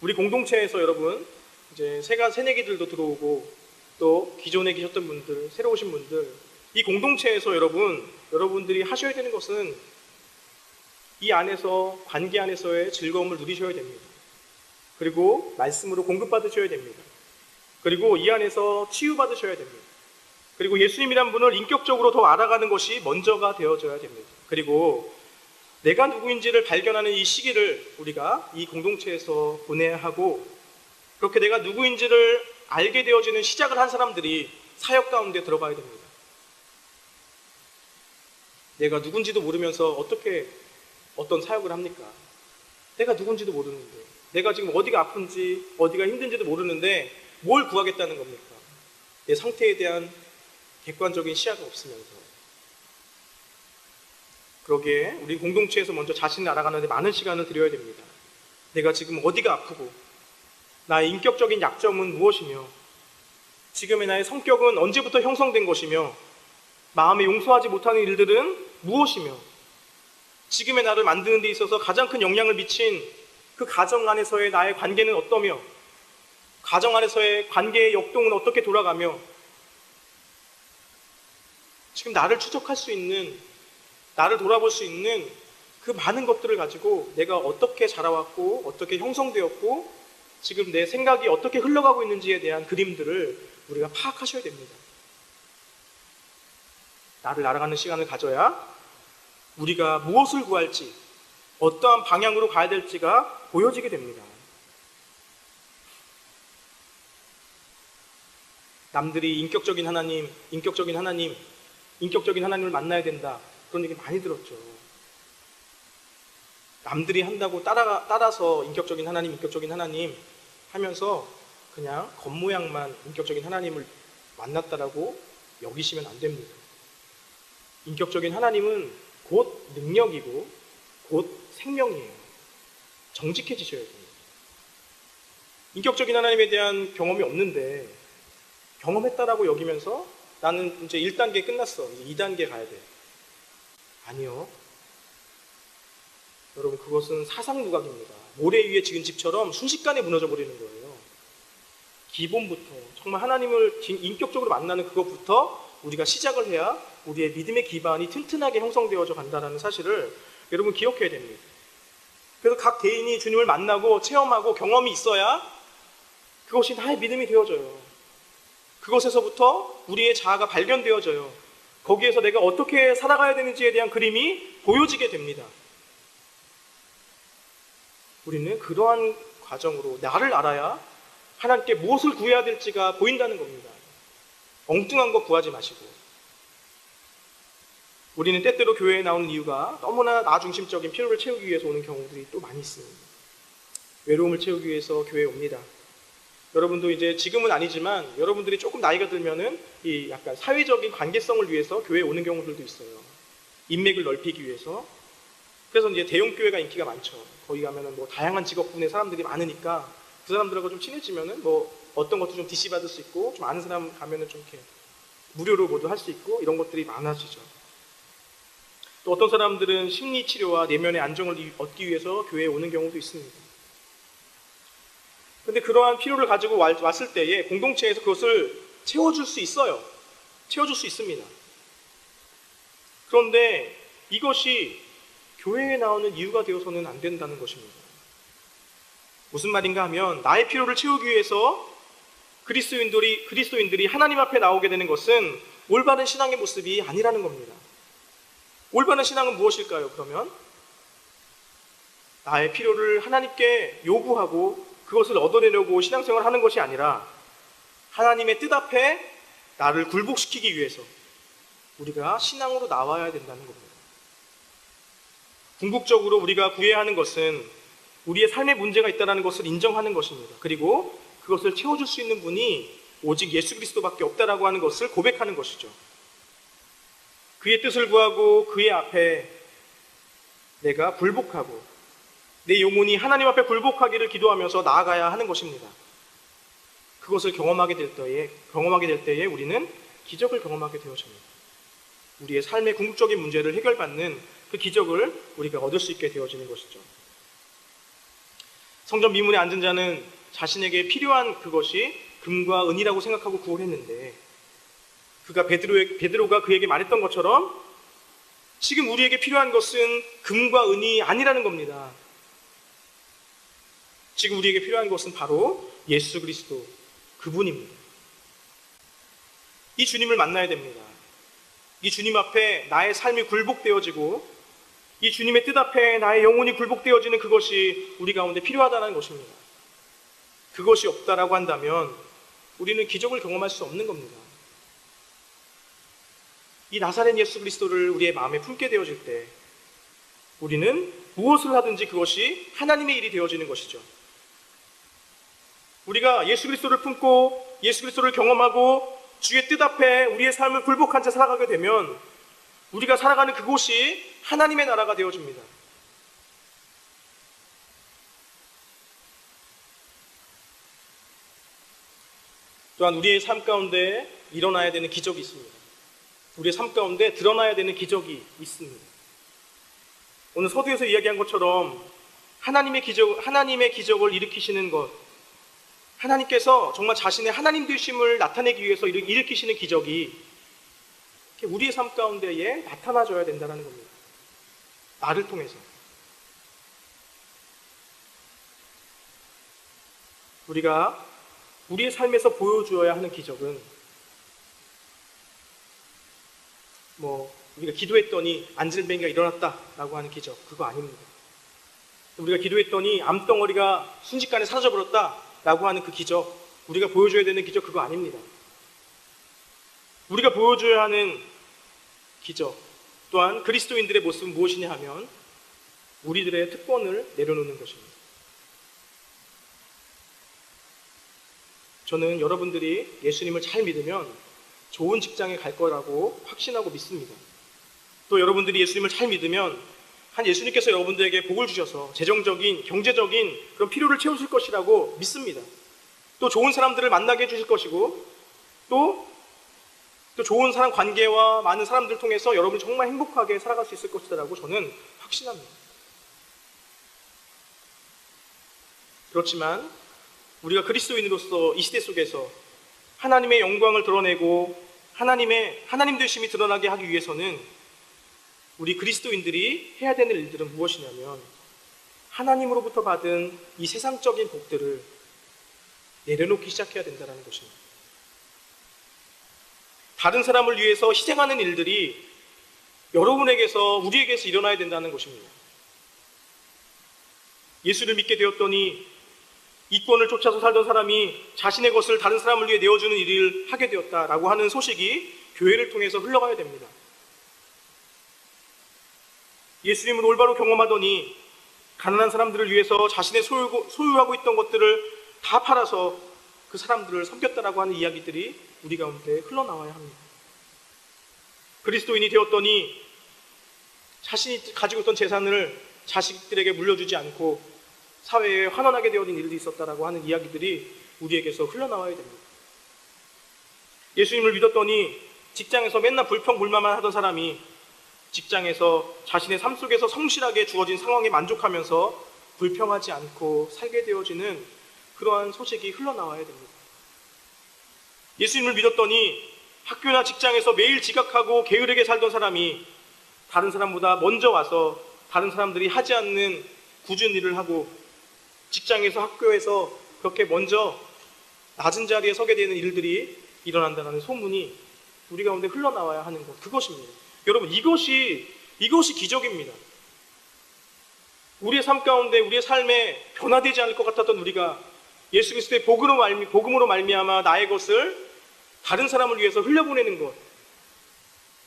우리 공동체에서 여러분, 이제 새내기들도 들어오고 또 기존에 계셨던 분들, 새로 오신 분들, 이 공동체에서 여러분들이 하셔야 되는 것은 이 안에서, 관계 안에서의 즐거움을 누리셔야 됩니다. 그리고 말씀으로 공급받으셔야 됩니다. 그리고 이 안에서 치유받으셔야 됩니다. 그리고 예수님이란 분을 인격적으로 더 알아가는 것이 먼저가 되어져야 됩니다. 그리고 내가 누구인지를 발견하는 이 시기를 우리가 이 공동체에서 보내야 하고, 그렇게 내가 누구인지를 알게 되어지는 시작을 한 사람들이 사역 가운데 들어가야 됩니다. 내가 누군지도 모르면서 어떻게 어떤 사역을 합니까? 내가 누군지도 모르는데, 내가 지금 어디가 아픈지 어디가 힘든지도 모르는데 뭘 구하겠다는 겁니까? 내 상태에 대한 객관적인 시야가 없으면서. 그러기에 우리 공동체에서 먼저 자신을 알아가는 데 많은 시간을 들여야 됩니다. 내가 지금 어디가 아프고 나의 인격적인 약점은 무엇이며 지금의 나의 성격은 언제부터 형성된 것이며 마음에 용서하지 못하는 일들은 무엇이며 지금의 나를 만드는 데 있어서 가장 큰 영향을 미친 그 가정 안에서의 나의 관계는 어떠며 가정 안에서의 관계의 역동은 어떻게 돌아가며 지금 나를 추적할 수 있는, 나를 돌아볼 수 있는 그 많은 것들을 가지고 내가 어떻게 자라왔고 어떻게 형성되었고 지금 내 생각이 어떻게 흘러가고 있는지에 대한 그림들을 우리가 파악하셔야 됩니다. 나를 알아가는 시간을 가져야 우리가 무엇을 구할지, 어떠한 방향으로 가야 될지가 보여지게 됩니다. 남들이 인격적인 하나님을 만나야 된다, 그런 얘기 많이 들었죠. 남들이 한다고 따라서 인격적인 하나님 하면서 그냥 겉모양만 인격적인 하나님을 만났다라고 여기시면 안 됩니다. 인격적인 하나님은 곧 능력이고 곧 생명이에요. 정직해지셔야 됩니다. 인격적인 하나님에 대한 경험이 없는데 경험했다라고 여기면서 나는 이제 1단계 끝났어, 이제 2단계 가야 돼. 아니요. 여러분, 그것은 사상누각입니다. 모래 위에 지은 집처럼 순식간에 무너져 버리는 거예요. 기본부터 정말 하나님을 인격적으로 만나는 그것부터 우리가 시작을 해야 우리의 믿음의 기반이 튼튼하게 형성되어져 간다는 사실을 여러분 기억해야 됩니다. 그래서 각 개인이 주님을 만나고 체험하고 경험이 있어야 그것이 나의 믿음이 되어져요. 그것에서부터 우리의 자아가 발견되어져요. 거기에서 내가 어떻게 살아가야 되는지에 대한 그림이 보여지게 됩니다. 우리는 그러한 과정으로 나를 알아야 하나님께 무엇을 구해야 될지가 보인다는 겁니다. 엉뚱한 거 구하지 마시고. 우리는 때때로 교회에 나오는 이유가 너무나 나 중심적인 필요를 채우기 위해서 오는 경우들이 또 많이 있습니다. 외로움을 채우기 위해서 교회에 옵니다. 여러분도 이제 지금은 아니지만 여러분들이 조금 나이가 들면은 이 약간 사회적인 관계성을 위해서 교회에 오는 경우들도 있어요. 인맥을 넓히기 위해서. 그래서 이제 대형 교회가 인기가 많죠. 거기 가면은 뭐 다양한 직업군의 사람들이 많으니까 그 사람들하고 좀 친해지면은 뭐 어떤 것도 좀 DC 받을 수 있고 좀 아는 사람 가면은 좀 이렇게 무료로 모두 할 수 있고 이런 것들이 많아지죠. 또 어떤 사람들은 심리 치료와 내면의 안정을 얻기 위해서 교회에 오는 경우도 있습니다. 근데 그러한 필요를 가지고 왔을 때에 공동체에서 그것을 채워줄 수 있어요. 채워줄 수 있습니다. 그런데 이것이 교회에 나오는 이유가 되어서는 안 된다는 것입니다. 무슨 말인가 하면 나의 필요를 채우기 위해서 그리스도인들이 하나님 앞에 나오게 되는 것은 올바른 신앙의 모습이 아니라는 겁니다. 올바른 신앙은 무엇일까요? 그러면 나의 필요를 하나님께 요구하고 그것을 얻어내려고 신앙생활을 하는 것이 아니라 하나님의 뜻 앞에 나를 굴복시키기 위해서 우리가 신앙으로 나와야 된다는 겁니다. 궁극적으로 우리가 구해야 하는 것은 우리의 삶에 문제가 있다는 것을 인정하는 것입니다. 그리고 그것을 채워줄 수 있는 분이 오직 예수 그리스도밖에 없다라고 하는 것을 고백하는 것이죠. 그의 뜻을 구하고 그의 앞에 내가 굴복하고 내 영혼이 하나님 앞에 굴복하기를 기도하면서 나아가야 하는 것입니다. 그것을 경험하게 될 때에 우리는 기적을 경험하게 되어집니다. 우리의 삶의 궁극적인 문제를 해결받는 그 기적을 우리가 얻을 수 있게 되어지는 것이죠. 성전 미문에 앉은 자는 자신에게 필요한 그것이 금과 은이라고 생각하고 구원했는데 그가 베드로가 그에게 말했던 것처럼 지금 우리에게 필요한 것은 금과 은이 아니라는 겁니다. 지금 우리에게 필요한 것은 바로 예수 그리스도 그분입니다. 이 주님을 만나야 됩니다. 이 주님 앞에 나의 삶이 굴복되어지고 이 주님의 뜻 앞에 나의 영혼이 굴복되어지는 그것이 우리 가운데 필요하다는 것입니다. 그것이 없다라고 한다면 우리는 기적을 경험할 수 없는 겁니다. 이 나사렛 예수 그리스도를 우리의 마음에 품게 되어질 때 우리는 무엇을 하든지 그것이 하나님의 일이 되어지는 것이죠. 우리가 예수 그리스도를 품고 예수 그리스도를 경험하고 주의 뜻 앞에 우리의 삶을 굴복한 채 살아가게 되면 우리가 살아가는 그곳이 하나님의 나라가 되어집니다. 또한 우리의 삶 가운데 일어나야 되는 기적이 있습니다. 우리의 삶 가운데 드러나야 되는 기적이 있습니다. 오늘 서두에서 이야기한 것처럼 하나님의 기적을 일으키시는 것, 하나님께서 정말 자신의 하나님 되심을 나타내기 위해서 일으키시는 기적이 우리의 삶 가운데에 나타나줘야 된다는 겁니다. 나를 통해서. 우리가 우리의 삶에서 보여주어야 하는 기적은 우리가 기도했더니 안질뱅이가 일어났다라고 하는 기적, 그거 아닙니다. 우리가 기도했더니 암덩어리가 순식간에 사라져버렸다라고 하는 그 기적, 우리가 보여줘야 되는 기적, 그거 아닙니다. 우리가 보여줘야 하는 기적 또한 그리스도인들의 모습은 무엇이냐 하면 우리들의 특권을 내려놓는 것입니다. 저는 여러분들이 예수님을 잘 믿으면 좋은 직장에 갈 거라고 확신하고 믿습니다. 또 여러분들이 예수님을 잘 믿으면 예수님께서 여러분들에게 복을 주셔서 재정적인, 경제적인 그런 필요를 채우실 것이라고 믿습니다. 또 좋은 사람들을 만나게 해주실 것이고 또 좋은 사람 관계와 많은 사람들을 통해서 여러분이 정말 행복하게 살아갈 수 있을 것이라고 저는 확신합니다. 그렇지만 우리가 그리스도인으로서 이 시대 속에서 하나님의 영광을 드러내고 하나님 되심이 드러나게 하기 위해서는 우리 그리스도인들이 해야 되는 일들은 무엇이냐면 하나님으로부터 받은 이 세상적인 복들을 내려놓기 시작해야 된다는 것입니다. 다른 사람을 위해서 희생하는 일들이 여러분에게서, 우리에게서 일어나야 된다는 것입니다. 예수를 믿게 되었더니 이권을 쫓아서 살던 사람이 자신의 것을 다른 사람을 위해 내어주는 일을 하게 되었다라고 하는 소식이 교회를 통해서 흘러가야 됩니다. 예수님을 올바로 경험하더니 가난한 사람들을 위해서 자신의 소유하고 있던 것들을 다 팔아서 그 사람들을 섬겼다라고 하는 이야기들이 우리 가운데 흘러나와야 합니다. 그리스도인이 되었더니 자신이 가지고 있던 재산을 자식들에게 물려주지 않고 사회에 환원하게 되어진 일도 있었다라고 하는 이야기들이 우리에게서 흘러나와야 됩니다. 예수님을 믿었더니 직장에서 맨날 불평불만만 하던 사람이 직장에서 자신의 삶 속에서 성실하게 주어진 상황에 만족하면서 불평하지 않고 살게 되어지는 그러한 소식이 흘러나와야 됩니다. 예수님을 믿었더니 학교나 직장에서 매일 지각하고 게으르게 살던 사람이 다른 사람보다 먼저 와서 다른 사람들이 하지 않는 굳은 일을 하고 직장에서 학교에서 그렇게 먼저 낮은 자리에 서게 되는 일들이 일어난다는 소문이 우리 가운데 흘러나와야 하는 것, 그것입니다. 여러분, 이것이 기적입니다. 우리의 삶 가운데 우리의 삶에 변화되지 않을 것 같았던 우리가 예수 그리스도의 복음으로 말미암아 나의 것을 다른 사람을 위해서 흘려보내는 것,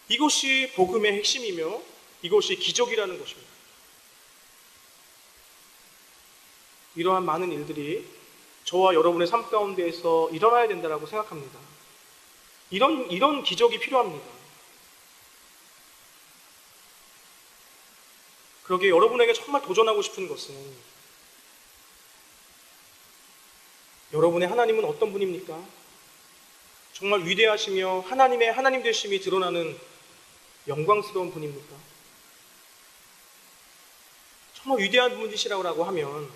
이것이 복음의 핵심이며 이것이 기적이라는 것입니다. 이러한 많은 일들이 저와 여러분의 삶 가운데에서 일어나야 된다고 생각합니다. 이런 기적이 필요합니다. 그러기에 여러분에게 정말 도전하고 싶은 것은 여러분의 하나님은 어떤 분입니까? 정말 위대하시며 하나님의 하나님 되심이 드러나는 영광스러운 분입니까? 정말 위대한 분이시라고 하면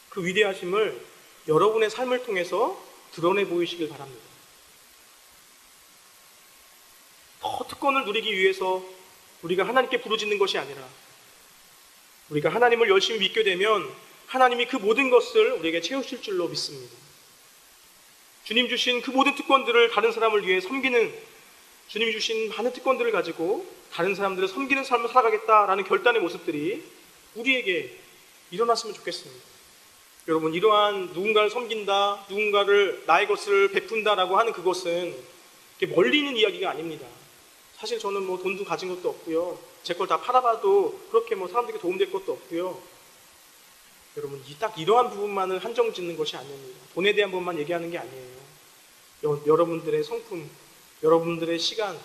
그 위대하심을 여러분의 삶을 통해서 드러내 보이시길 바랍니다. 더 특권을 누리기 위해서 우리가 하나님께 부르짖는 것이 아니라 우리가 하나님을 열심히 믿게 되면 하나님이 그 모든 것을 우리에게 채우실 줄로 믿습니다. 주님 주신 그 모든 특권들을 다른 사람을 위해 섬기는, 주님이 주신 많은 특권들을 가지고 다른 사람들을 섬기는 삶을 살아가겠다라는 결단의 모습들이 우리에게 일어났으면 좋겠습니다. 여러분, 이러한 누군가를 섬긴다, 누군가를 나의 것을 베푼다라고 하는 그것은 멀리 있는 이야기가 아닙니다. 사실 저는 돈도 가진 것도 없고요, 제 걸 다 팔아봐도 그렇게 사람들에게 도움될 것도 없고요. 여러분, 딱 이러한 부분만을 한정 짓는 것이 아닙니다. 돈에 대한 부분만 얘기하는 게 아니에요. 여러분들의 성품, 여러분들의 시간,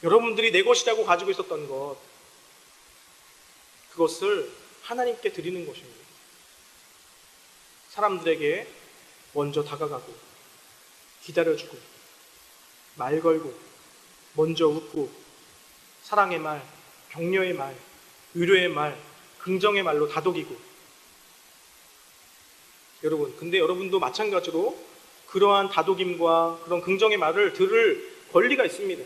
여러분들이 내 것이라고 가지고 있었던 것, 그것을 하나님께 드리는 것입니다. 사람들에게 먼저 다가가고 기다려주고 말 걸고 먼저 웃고 사랑의 말, 격려의 말, 위로의 말, 긍정의 말로 다독이고 여러분, 근데 여러분도 마찬가지로 그러한 다독임과 그런 긍정의 말을 들을 권리가 있습니다.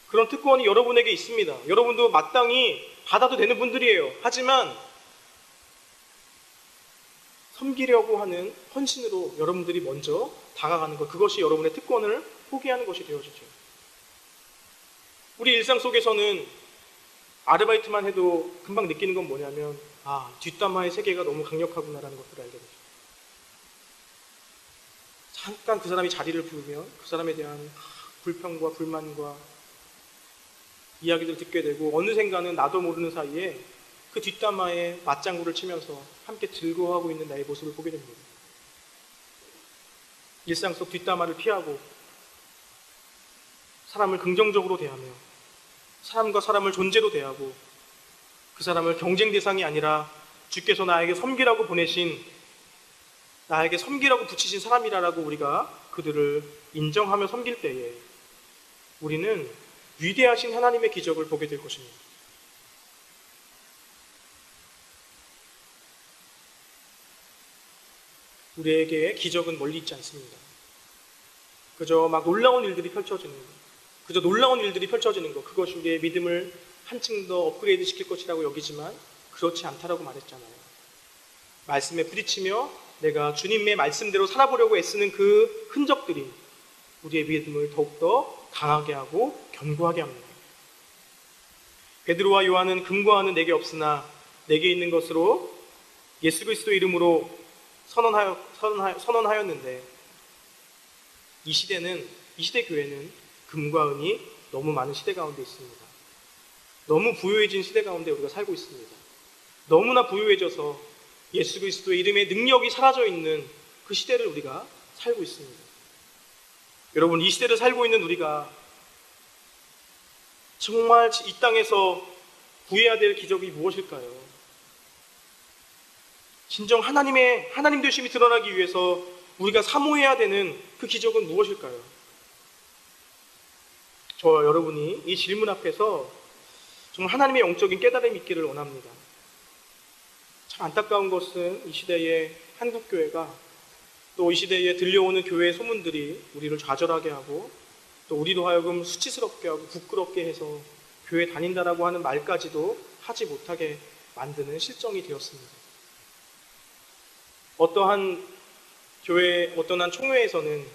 그런 특권이 여러분에게 있습니다. 여러분도 마땅히 받아도 되는 분들이에요. 하지만 섬기려고 하는 헌신으로 여러분들이 먼저 다가가는 것, 그것이 여러분의 특권을 포기하는 것이 되어지죠. 우리 일상 속에서는 아르바이트만 해도 금방 느끼는 건 뭐냐면, 뒷담화의 세계가 너무 강력하구나라는 것들을 알게 되죠. 잠깐 그 사람이 자리를 비우면 그 사람에 대한 불평과 불만과 이야기를 듣게 되고, 어느샌가는 나도 모르는 사이에 그 뒷담화에 맞장구를 치면서 함께 즐거워하고 있는 나의 모습을 보게 됩니다. 일상 속 뒷담화를 피하고 사람을 긍정적으로 대하며 사람과 사람을 존재로 대하고 그 사람을 경쟁 대상이 아니라 주께서 나에게 섬기라고 보내신, 나에게 섬기라고 붙이신 사람이라고 우리가 그들을 인정하며 섬길 때에 우리는 위대하신 하나님의 기적을 보게 될 것입니다. 우리에게 기적은 멀리 있지 않습니다. 그저 막 놀라운 일들이 펼쳐지는 것, 그저 놀라운 일들이 펼쳐지는 것, 그것이 우리의 믿음을 한층 더 업그레이드 시킬 것이라고 여기지만 그렇지 않다라고 말했잖아요. 말씀에 부딪히며 내가 주님의 말씀대로 살아보려고 애쓰는 그 흔적들이 우리의 믿음을 더욱더 강하게 하고 견고하게 합니다. 베드로와 요한은 금과 은은 내게 없으나 내게 있는 것으로 예수 그리스도의 이름으로 선언하였는데, 이 시대 교회는 금과 은이 너무 많은 시대 가운데 있습니다. 너무 부유해진 시대 가운데 우리가 살고 있습니다. 너무나 부유해져서 예수 그리스도의 이름의 능력이 사라져 있는 그 시대를 우리가 살고 있습니다. 여러분, 이 시대를 살고 있는 우리가 정말 이 땅에서 구해야 될 기적이 무엇일까요? 진정 하나님 되심이 드러나기 위해서 우리가 사모해야 되는 그 기적은 무엇일까요? 저와 여러분이 이 질문 앞에서 정말 하나님의 영적인 깨달음이 있기를 원합니다. 참 안타까운 것은 이 시대의 한국교회가, 또 이 시대에 들려오는 교회의 소문들이 우리를 좌절하게 하고, 또 우리로 하여금 수치스럽게 하고 부끄럽게 해서 교회 다닌다라고 하는 말까지도 하지 못하게 만드는 실정이 되었습니다. 어떠한 총회에서는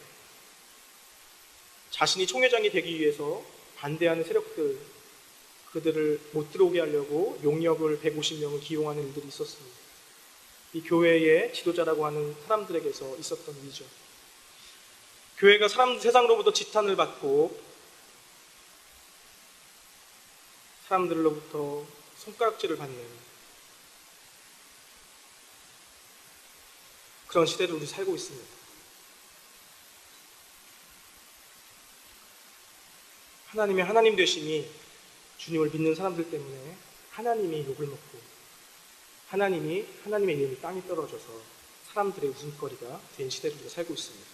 자신이 총회장이 되기 위해서 반대하는 세력들, 그들을 못 들어오게 하려고 용역을 150명을 기용하는 일들이 있었습니다. 이 교회의 지도자라고 하는 사람들에게서 있었던 일이죠. 교회가 세상으로부터 지탄을 받고 사람들로부터 손가락질을 받는 그런 시대를 우리 살고 있습니다. 하나님의 하나님 되심이 주님을 믿는 사람들 때문에 하나님이 욕을 먹고 하나님의 이름이 땅에 떨어져서 사람들의 웃음거리가 된 시대를 우리가 살고 있습니다.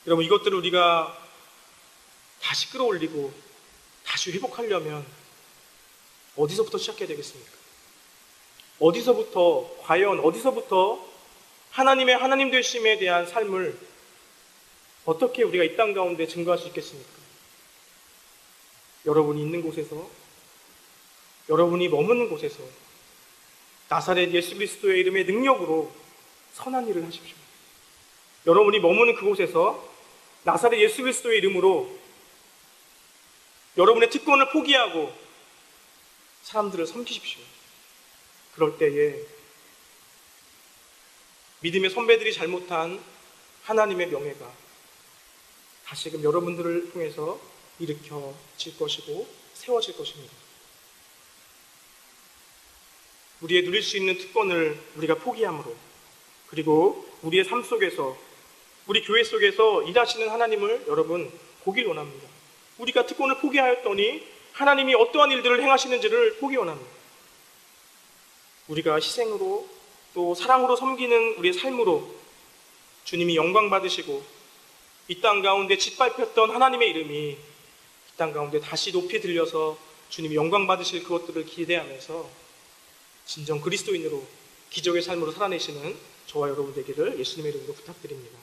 여러분, 이것들을 우리가 다시 끌어올리고 다시 회복하려면 어디서부터 시작해야 되겠습니까? 과연 어디서부터 하나님의 하나님 되심에 대한 삶을 어떻게 우리가 이 땅 가운데 증거할 수 있겠습니까? 여러분이 있는 곳에서, 여러분이 머무는 곳에서 나사렛 예수 그리스도의 이름의 능력으로 선한 일을 하십시오. 여러분이 머무는 그곳에서 나사렛 예수 그리스도의 이름으로 여러분의 특권을 포기하고 사람들을 섬기십시오. 그럴 때에 믿음의 선배들이 잘못한 하나님의 명예가 다시금 여러분들을 통해서 일으켜질 것이고 세워질 것입니다. 우리의 누릴 수 있는 특권을 우리가 포기함으로, 그리고 우리의 삶 속에서, 우리 교회 속에서 일하시는 하나님을 여러분 보길 원합니다. 우리가 특권을 포기하였더니 하나님이 어떠한 일들을 행하시는지를 보기 원합니다. 우리가 희생으로 또 사랑으로 섬기는 우리의 삶으로 주님이 영광 받으시고 이 땅 가운데 짓밟혔던 하나님의 이름이 이 땅 가운데 다시 높이 들려서 주님이 영광 받으실 그것들을 기대하면서 진정 그리스도인으로 기적의 삶으로 살아내시는 저와 여러분 되기를 예수님의 이름으로 부탁드립니다.